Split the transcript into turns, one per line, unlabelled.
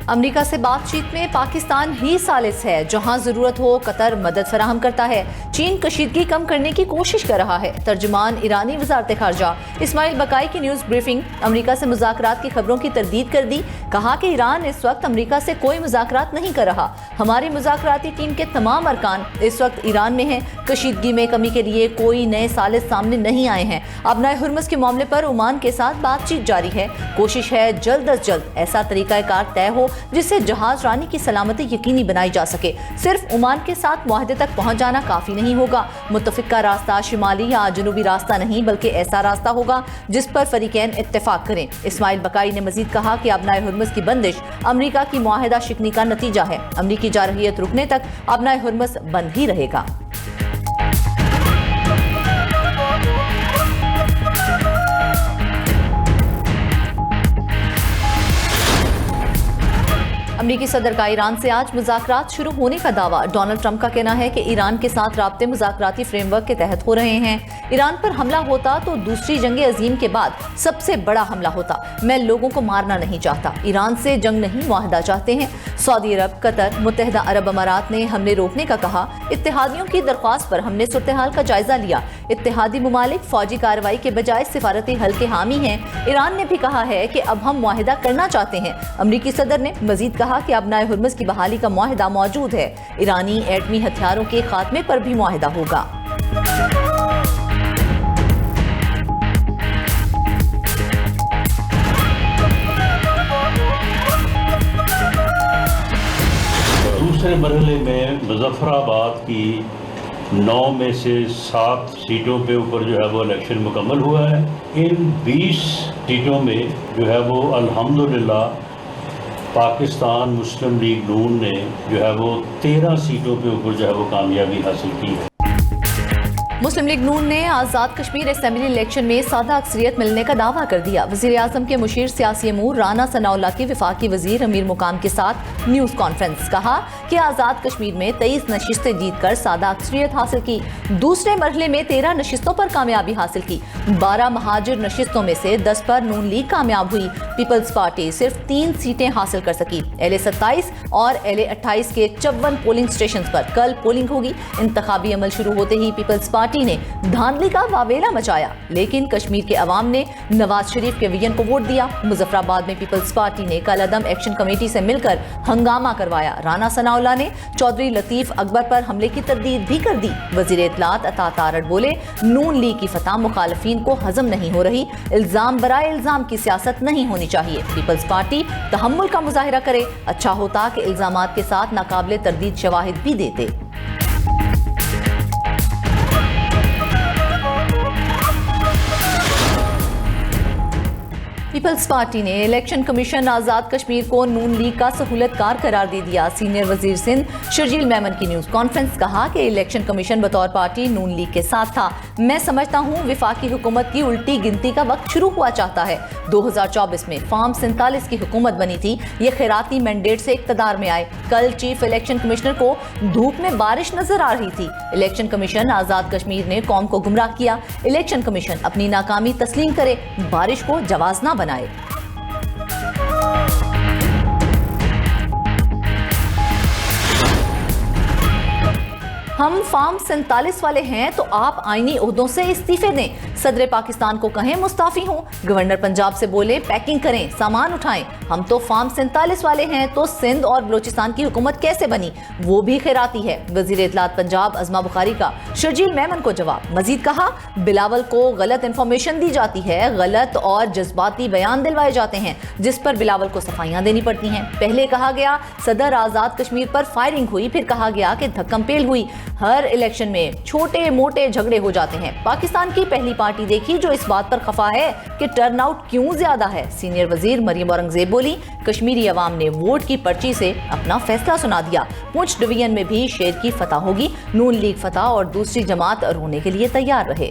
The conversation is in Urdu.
امریکہ سے بات چیت میں پاکستان ہی ثالث ہے، جہاں ضرورت ہو قطر مدد فراہم کرتا ہے۔ چین کشیدگی کم کرنے کی کوشش کر رہا ہے۔ ترجمان ایرانی وزارت خارجہ اسماعیل بقائی کی نیوز بریفنگ۔ امریکہ سے مذاکرات کی خبروں کی تردید کر دی، کہا کہ ایران اس وقت امریکہ سے کوئی مذاکرات نہیں کر رہا۔ ہماری مذاکراتی ٹیم کے تمام ارکان اس وقت ایران میں ہیں۔ کشیدگی میں کمی کے لیے کوئی نئے ثالث سامنے نہیں آئے ہیں۔ ابنائے ہرمز کے معاملے پر عمان کے ساتھ بات چیت جاری ہے۔ کوشش ہے جلد از جلد ایسا طریقہ کار طے ہو جس سے جہاز رانی کی سلامتی یقینی بنائی جا سکے۔ صرف عمان کے ساتھ معاہدے تک پہنچ جانا کافی نہیں ہوگا۔ متفقہ راستہ شمالی یا جنوبی راستہ نہیں بلکہ ایسا راستہ ہوگا جس پر فریقین اتفاق کریں۔ اسماعیل بقائی نے مزید کہا کہ ابنائے ہرمز کی بندش امریکہ کی معاہدہ شکنی کا نتیجہ ہے۔ امریکی جارحیت رکنے تک ابنائے ہرمز بند ہی رہے گا۔ امریکی صدر کا ایران سے آج مذاکرات شروع ہونے کا دعویٰ۔ ڈونلڈ ٹرمپ کا کہنا ہے کہ ایران کے ساتھ رابطے مذاکراتی فریم ورک کے تحت ہو رہے ہیں۔ ایران پر حملہ ہوتا تو دوسری جنگ عظیم کے بعد سب سے بڑا حملہ ہوتا۔ میں لوگوں کو مارنا نہیں چاہتا، ایران سے جنگ نہیں معاہدہ چاہتے ہیں۔ سعودی عرب، قطر، متحدہ عرب امارات نے حملے روکنے کا کہا۔ اتحادیوں کی درخواست پر ہم نے صورتحال کا جائزہ لیا۔ اتحادی ممالک فوجی کارروائی کے بجائے سفارتی حل کے حامی ہیں۔ ایران نے بھی کہا ہے کہ اب ہم معاہدہ کرنا چاہتے ہیں۔ امریکی صدر نے مزید کہا کہ ابنائے ہرمز کی بحالی کا معاہدہ موجود ہے۔ ایرانی ایٹمی ہتھیاروں کے خاتمے پر بھی معاہدہ ہوگا۔
دوسرے مرحلے میں مظفر آباد کی 9 میں سے 7 سیٹوں پہ اوپر جو ہے وہ الیکشن مکمل ہوا ہے۔ ان 20 سیٹوں میں جو ہے وہ الحمدللہ پاکستان مسلم لیگ نون نے جو ہے وہ 13 سیٹوں پہ اوپر جو ہے وہ کامیابی حاصل کی ہے۔
مسلم لیگ نون نے آزاد کشمیر اسمبلی الیکشن میں سادہ اکثریت ملنے کا دعویٰ کر دیا۔ وزیر اعظم کے مشیر سیاسی امور رانا ثناء اللہ کی وفاقی وزیر امیر مقام کے ساتھ نیوز کانفرنس، کہا کہ آزاد کشمیر میں 23 نشستیں جیت کر سادہ اکثریت حاصل کی۔ دوسرے مرحلے میں 13 نشستوں پر کامیابی حاصل کی۔ 12 مہاجر نشستوں میں سے 10 پر نون لیگ کامیاب ہوئی۔ پیپلز پارٹی صرف 3 سیٹیں حاصل کر سکی۔ LA 27 اور LA 28 کے 54 پولنگ اسٹیشنز پر کل پولنگ ہوگی۔ انتخابی عمل شروع ہوتے ہی پیپلز پارٹی نے دھاندلی کا واویلا مچایا، لیکن کشمیر کے عوام نے نواز شریف کے ویژن کو ووٹ دیا۔ مظفر آباد میں پیپلز پارٹی نے کل عدم ایکشن کمیٹی سے مل کر ہنگامہ کروایا۔ رانا ثناء اللہ نے چودھری لطیف اکبر پر حملے کی تردید بھی کر دی۔ وزیر اطلاعات عطا تارڑ بولے، نون لیگ کی فتح مخالفین کو ہضم نہیں ہو رہی، الزام برائے الزام کی سیاست نہیں ہونی چاہیے۔ پیپلز پارٹی تحمل کا مظاہرہ کرے، اچھا ہوتا کہ الزامات کے ساتھ ناقابل تردید شواہد بھی دیتے۔ پیپلز پارٹی نے الیکشن کمیشن آزاد کشمیر کو نون لیگ کا سہولت کار قرار دے دیا۔ سینئر وزیر سندھ شرجیل میمن کی نیوز کانفرنس، کہا کہ الیکشن کمیشن بطور پارٹی نون لیگ کے ساتھ تھا۔ میں سمجھتا ہوں وفاقی حکومت کی الٹی گنتی کا وقت شروع ہوا چاہتا ہے۔ 2024 میں فارم 47 کی حکومت بنی تھی، یہ خیراتی مینڈیٹ سے اقتدار میں آئے۔ کل چیف الیکشن کمشنر کو دھوپ میں بارش نظر آ رہی تھی۔ الیکشن کمیشن آزاد کشمیر نے قوم کو گمراہ کیا۔ الیکشن کمیشن اپنی ناکامی تسلیم کرے، بارش کو جواز نہ بنائے۔ ہم فارم 47 والے ہیں تو آپ آئینی عہدوں سے استعفے دیں، صدر پاکستان کو کہیں مستعفی ہوں۔ گورنر پنجاب سے بولے پیکنگ کریں، سامان اٹھائیں۔ ہم تو فارم 47 والے ہیں تو سندھ اور بلوچستان کی حکومت کیسے بنی؟ وہ بھی خیراتی ہے۔ وزیر اطلاعات پنجاب عظما بخاری کا شرجیل میمن کو جواب۔ مزید کہا، بلاول کو غلط انفارمیشن دی جاتی ہے، غلط اور جذباتی بیان دلوائے جاتے ہیں جس پر بلاول کو صفائیاں دینی پڑتی ہیں۔ پہلے کہا گیا صدر آزاد کشمیر پر فائرنگ ہوئی، پھر کہا گیا کہ دھکم پیل ہوئی۔ ہر الیکشن میں چھوٹے موٹے جھگڑے ہو جاتے ہیں۔ پاکستان کی پہلی پارٹی دیکھی جو اس بات پر خفا ہے کہ ٹرن آؤٹ کیوں زیادہ ہے۔ سینئر وزیر مریم اورنگزیب بولی، کشمیری عوام نے ووٹ کی پرچی سے اپنا فیصلہ سنا دیا۔ پونچھ ڈویژن میں بھی شیر کی فتح ہوگی۔ نون لیگ فتح اور دوسری جماعت رونے کے لیے تیار رہے۔